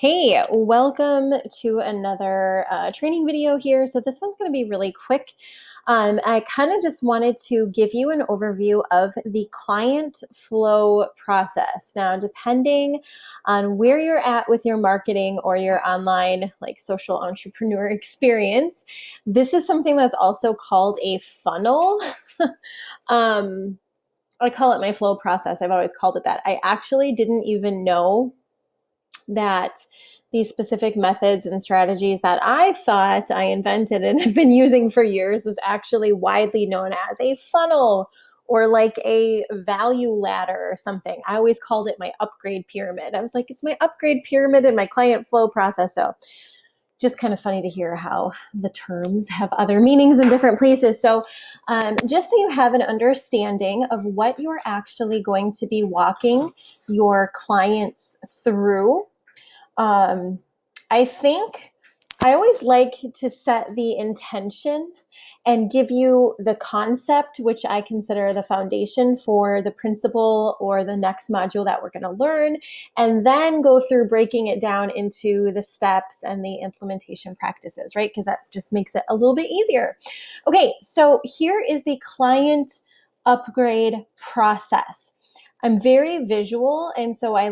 Hey, welcome to another training video here. So this one's going to be really quick. I kind of just wanted to give you an overview of the client flow process. Now, depending on where you're at with your marketing or your online like social entrepreneur experience, this is something that's also called a funnel. um, I call it my flow process. I've always called it that. I actually didn't even know that these specific methods and strategies that I thought I invented and have been using for years is actually widely known as a funnel or like a value ladder or something. I always called it my upgrade pyramid. I was like, it's my upgrade pyramid in my client flow process. So just kind of funny to hear how the terms have other meanings in different places. So just so you have an understanding of what you're actually going to be walking your clients through, I think I always like to set the intention and give you the concept, which I consider the foundation for the principle or the next module that we're going to learn, and then go through breaking it down into the steps and the implementation practices, right? Because that just makes it a little bit easier. Okay, so here is the client upgrade process. I'm very visual, and so I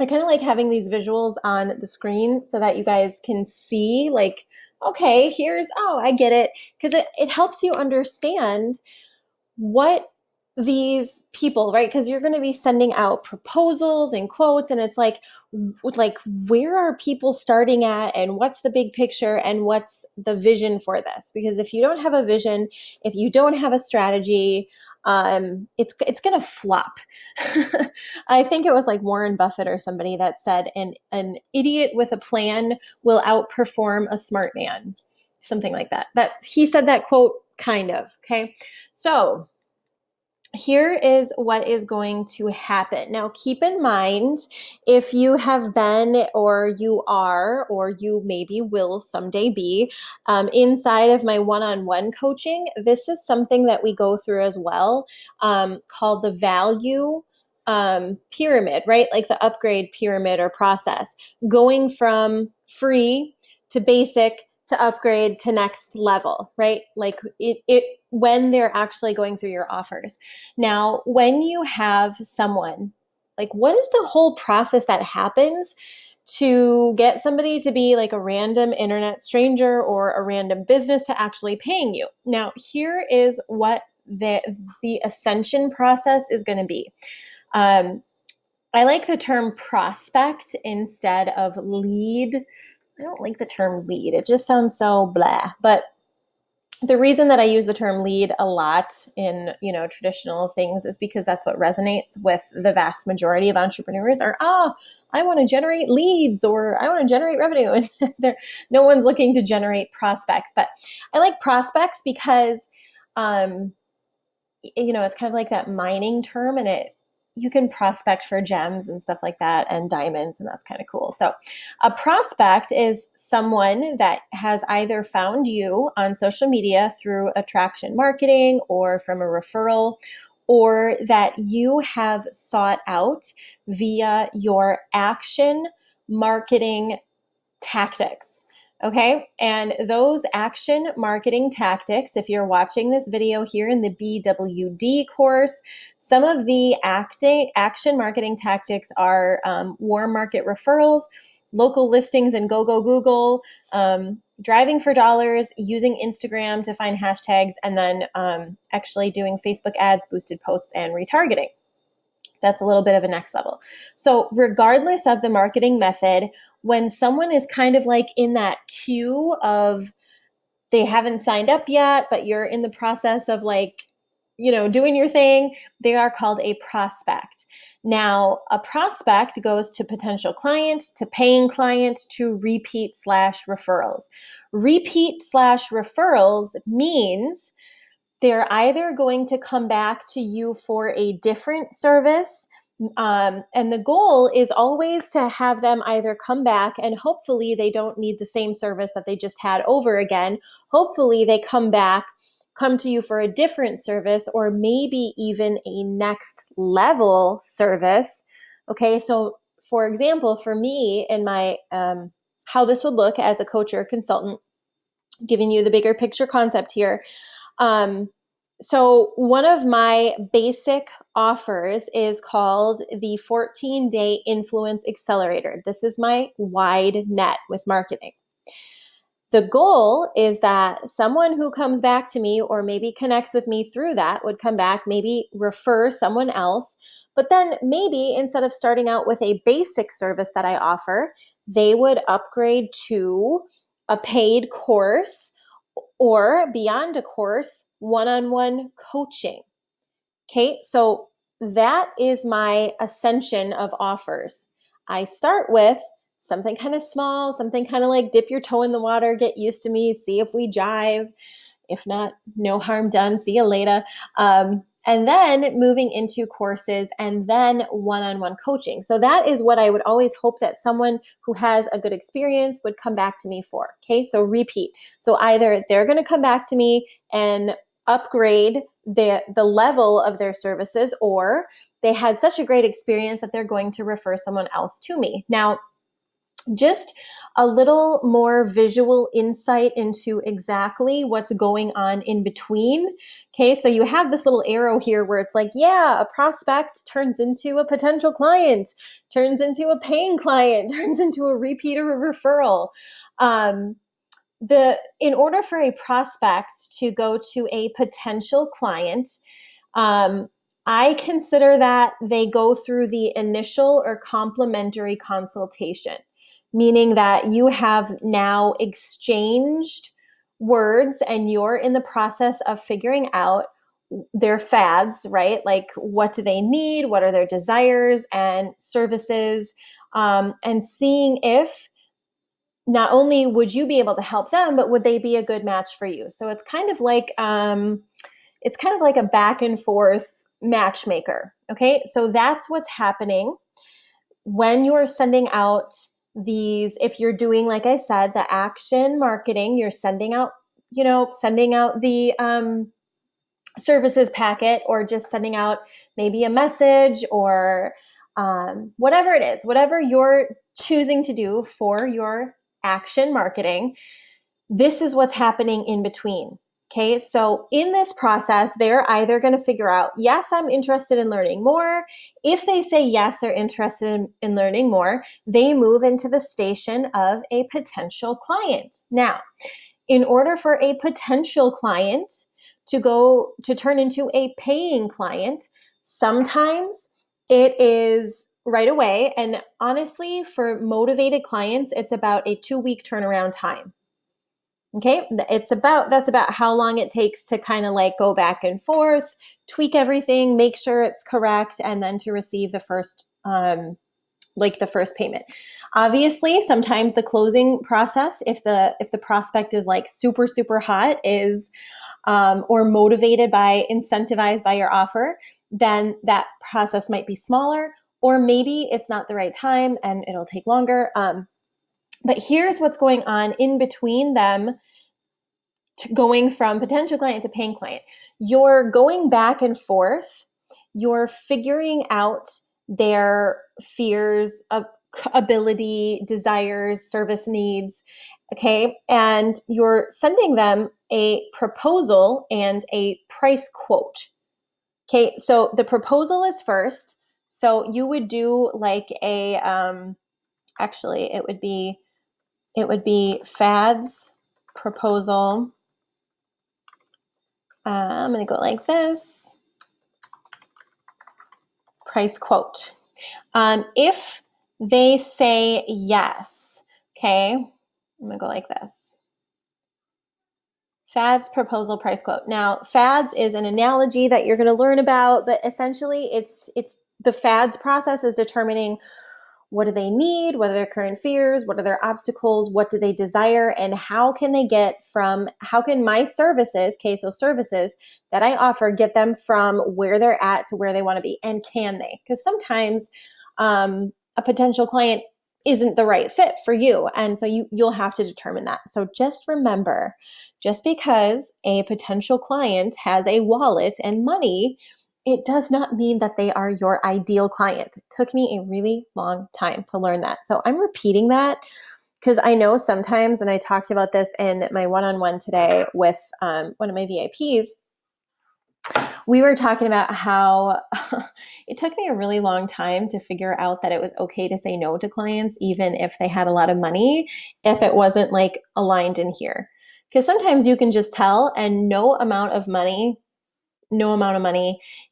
kind of like having these visuals on the screen so that you guys can see like, okay, I get it. Because it helps you understand what these people, right? Because you're going to be sending out proposals and quotes, and it's like where are people starting at, and what's the big picture, and what's the vision for this? Because if you don't have a vision, if you don't have a strategy, it's going to flop. I think it was like Warren Buffett or somebody that said, an idiot with a plan will outperform a smart man, something like that. That he said that quote, kind of. Okay, so here is what is going to happen. Now, keep in mind, if you have been, or you are, or you maybe will someday be inside of my one-on-one coaching, this is something that we go through as well, called the value pyramid, right? Like the upgrade pyramid or process, going from free to basic to upgrade to next level, right? Like it when they're actually going through your offers. Now, when you have someone, like what is the whole process that happens to get somebody to be like a random internet stranger or a random business to actually paying you? Now, here is what the ascension process is going to be. I like the term prospect instead of lead. I don't like the term lead. It just sounds so blah. But the reason that I use the term lead a lot in, traditional things is because that's what resonates with the vast majority of entrepreneurs are, I want to generate leads, or I want to generate revenue. And no one's looking to generate prospects. But I like prospects because, it's kind of like that mining term, and you can prospect for gems and stuff like that, and diamonds, and that's kind of cool. So a prospect is someone that has either found you on social media through attraction marketing or from a referral, or that you have sought out via your action marketing tactics. Okay. And those action marketing tactics, if you're watching this video here in the BWD course, some of the action marketing tactics are warm market referrals, local listings and go Google, driving for dollars, using Instagram to find hashtags, and then actually doing Facebook ads, boosted posts, and retargeting. That's a little bit of a next level. So regardless of the marketing method, when someone is kind of like in that queue of they haven't signed up yet, but you're in the process of doing your thing, they are called a prospect. Now, a prospect goes to potential client, to paying client, to repeat/referrals. Repeat/referrals means they're either going to come back to you for a different service, and the goal is always to have them either come back, and hopefully they don't need the same service that they just had over again. Hopefully they come to you for a different service, or maybe even a next level service. Okay, so for example, for me in my, how this would look as a coach or a consultant, giving you the bigger picture concept here. So one of my basic offers is called the 14-day Influence Accelerator. This is my wide net with marketing. The goal is that someone who comes back to me or maybe connects with me through that would come back, maybe refer someone else, but then maybe instead of starting out with a basic service that I offer, they would upgrade to a paid course or beyond a course, one-on-one coaching. Okay, so that is my ascension of offers. I start with something kind of small, something kind of like dip your toe in the water, get used to me, see if we jive. If not, no harm done. See you later. And then moving into courses and then one-on-one coaching. So that is what I would always hope that someone who has a good experience would come back to me for. Okay, so repeat. So either they're going to come back to me and upgrade the level of their services, or they had such a great experience that they're going to refer someone else to me. Now, just a little more visual insight into exactly what's going on in between. Okay, so you have this little arrow here where it's like, yeah, a prospect turns into a potential client, turns into a paying client, turns into a repeat or a referral. In order for a prospect to go to a potential client, I consider that they go through the initial or complimentary consultation, meaning that you have now exchanged words and you're in the process of figuring out their fads, right? Like, what do they need? What are their desires and services? And seeing if not only would you be able to help them, but would they be a good match for you? So it's kind of like a back and forth matchmaker. Okay, so that's what's happening when you're sending out these. If you're doing, like I said, the action marketing, you're sending out the services packet, or just sending out maybe a message, or whatever it is, whatever you're choosing to do for your action marketing, this is what's happening in between. Okay, so in this process, they're either going to figure out, yes, I'm interested in learning more. If they say yes, they're interested in learning more, they move into the station of a potential client. Now, in order for a potential client to turn into a paying client, sometimes it is right away. And honestly, for motivated clients, it's about a 2-week turnaround time. Okay, that's about how long it takes to kind of like go back and forth, tweak everything, make sure it's correct, and then to receive the first payment. Obviously, sometimes the closing process, if the prospect is like super, super hot, is or motivated by, incentivized by your offer, then that process might be smaller, or maybe it's not the right time and it'll take longer. But here's what's going on in between them going from potential client to paying client. You're going back and forth. You're figuring out their fears, ability, desires, service needs. Okay. And you're sending them a proposal and a price quote. Okay. So the proposal is first. So you would do like actually it would be Fad's proposal. I'm going to go like this. Price quote. If they say yes, okay, I'm going to go like this. Fad's proposal price quote. Now, Fads is an analogy that you're going to learn about, but essentially it's the Fads process is determining what do they need, what are their current fears, what are their obstacles, what do they desire, and how can my services, so services that I offer, get them from where they're at to where they want to be, and can they? Because sometimes a potential client isn't the right fit for you, and so you'll have to determine that. So just remember, just because a potential client has a wallet and money it does not mean that they are your ideal client. It took me a really long time to learn that. So I'm repeating that because I know sometimes, and I talked about this in my one-on-one today with one of my VIPs, we were talking about how it took me a really long time to figure out that it was okay to say no to clients, even if they had a lot of money, if it wasn't like aligned in here. Because sometimes you can just tell, and no amount of money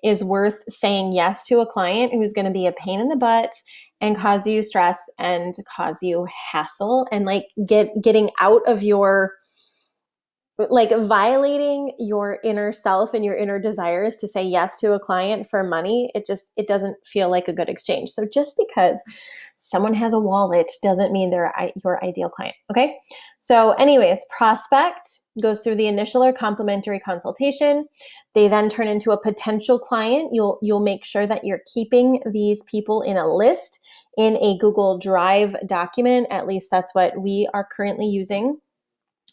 is worth saying yes to a client who's going to be a pain in the butt and cause you stress and cause you hassle and like getting out of your, like, violating your inner self and your inner desires to say yes to a client for money. It doesn't feel like a good exchange. So just because someone has a wallet doesn't mean they're your ideal client. Okay. So anyways, prospect goes through the initial or complimentary consultation. They then turn into a potential client. You'll make sure that you're keeping these people in a list in a Google Drive document. At least that's what we are currently using.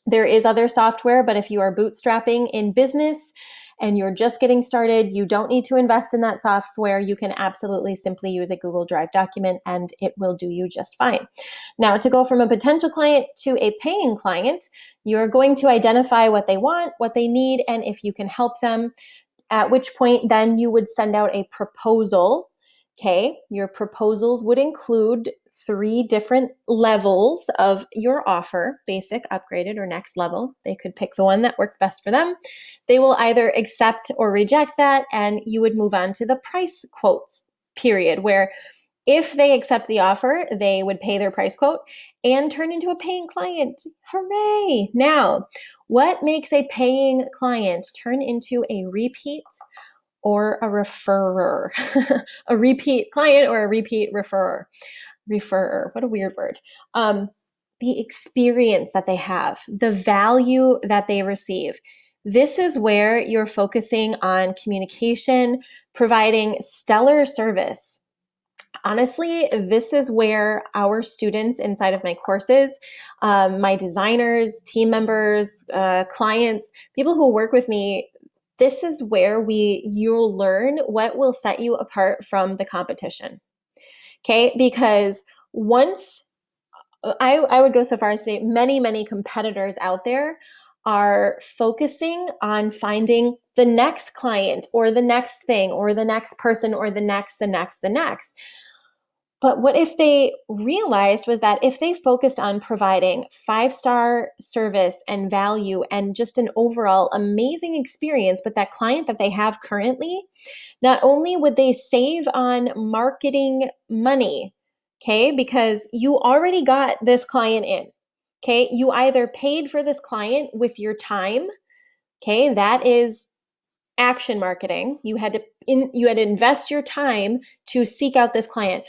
There is other software, but if you are bootstrapping in business and you're just getting started, you don't need to invest in that software. You can absolutely simply use a Google Drive document and it will do you just fine. Now, to go from a potential client to a paying client, you're going to identify what they want, what they need, and if you can help them, at which point then you would send out a proposal. Okay, your proposals would include 3 different levels of your offer: basic, upgraded, or next level. They could pick the one that worked best for them. They will either accept or reject that, and you would move on to the price quotes period, where if they accept the offer, they would pay their price quote and turn into a paying client. Hooray! Now, what makes a paying client turn into a repeat or a referrer? A repeat client or a repeat referrer? Referrer, what a weird word. The experience that they have, the value that they receive. This is where you're focusing on communication, providing stellar service. Honestly, this is where our students inside of my courses, my designers, team members, clients, people who work with me, this is where you'll learn what will set you apart from the competition. Okay, because once I would go so far as to say many competitors out there are focusing on finding the next client or the next thing or the next person or the next. But what if they realized was that if they focused on providing 5-star service and value and just an overall amazing experience with that client that they have currently, not only would they save on marketing money, okay, because you already got this client in, okay, you either paid for this client with your time, okay, that is action marketing. You had to invest your time to seek out this client,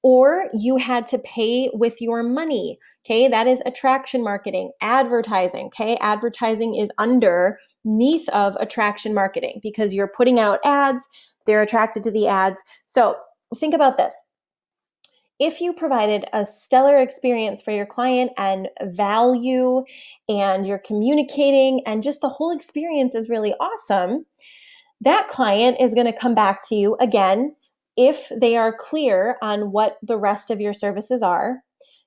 or you had to pay with your money. Okay, that is attraction marketing, advertising. Okay, advertising is underneath of attraction marketing because you're putting out ads, they're attracted to the ads. So think about this. If you provided a stellar experience for your client and value, and you're communicating, and just the whole experience is really awesome, that client is going to come back to you again if they are clear on what the rest of your services are.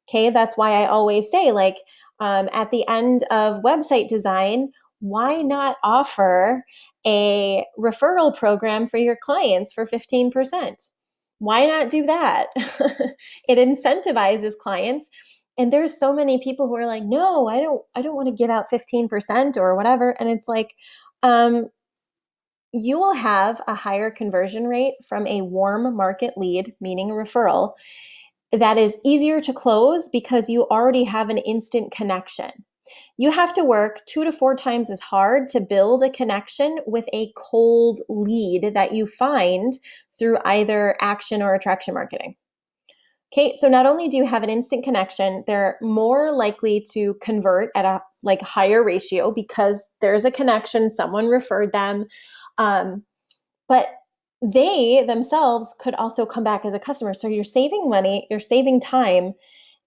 Okay, that's why I always say, like, at the end of website design, why not offer a referral program for your clients for 15%? Why not do that? It incentivizes clients. And there's so many people who are like, no, I don't want to give out 15% or whatever. And it's like, you will have a higher conversion rate from a warm market lead, meaning a referral, that is easier to close because you already have an instant connection. You have to work 2 to 4 times as hard to build a connection with a cold lead that you find through either action or attraction marketing. Okay, so not only do you have an instant connection, they're more likely to convert at a higher ratio because there's a connection, someone referred them. But they themselves could also come back as a customer. So you're saving money, you're saving time.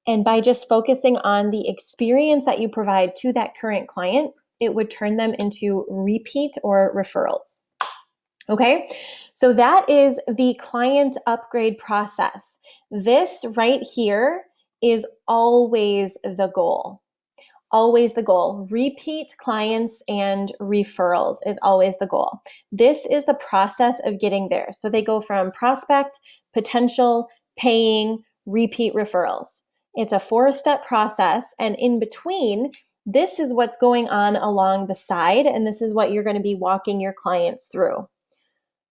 And by just focusing on the experience that you provide to that current client, it would turn them into repeat or referrals. Okay, so that is the client upgrade process. This right here is always the goal. Always the goal. Repeat clients and referrals is always the goal. This is the process of getting there. So they go from prospect, potential, paying, repeat referrals. It's a 4-step process. And in between, this is what's going on along the side. And this is what you're going to be walking your clients through.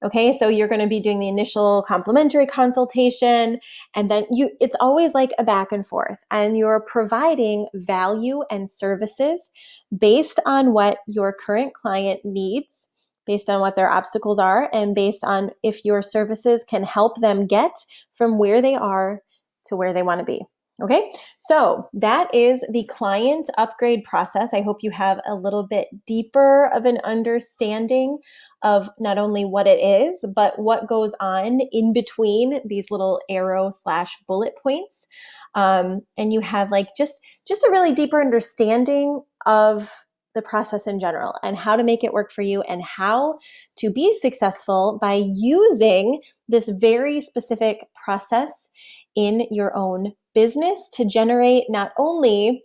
Okay, so you're going to be doing the initial complimentary consultation, and then it's always like a back and forth, and you're providing value and services based on what your current client needs, based on what their obstacles are, and based on if your services can help them get from where they are to where they want to be. Okay, so that is the client upgrade process. I hope you have a little bit deeper of an understanding of not only what it is, but what goes on in between these little arrow/bullet points. And you have like just a really deeper understanding of the process in general and how to make it work for you and how to be successful by using this very specific process in your own business to generate not only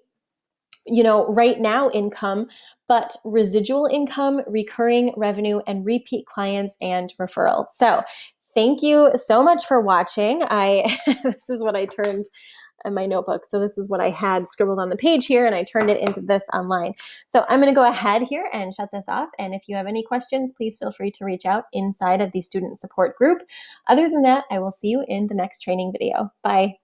right now income, but residual income, recurring revenue, and repeat clients and referrals. So thank you so much for watching. This is what I turned in my notebook. So this is what I had scribbled on the page here, and I turned it into this online. So I'm going to go ahead here and shut this off. And if you have any questions, please feel free to reach out inside of the student support group. Other than that, I will see you in the next training video. Bye.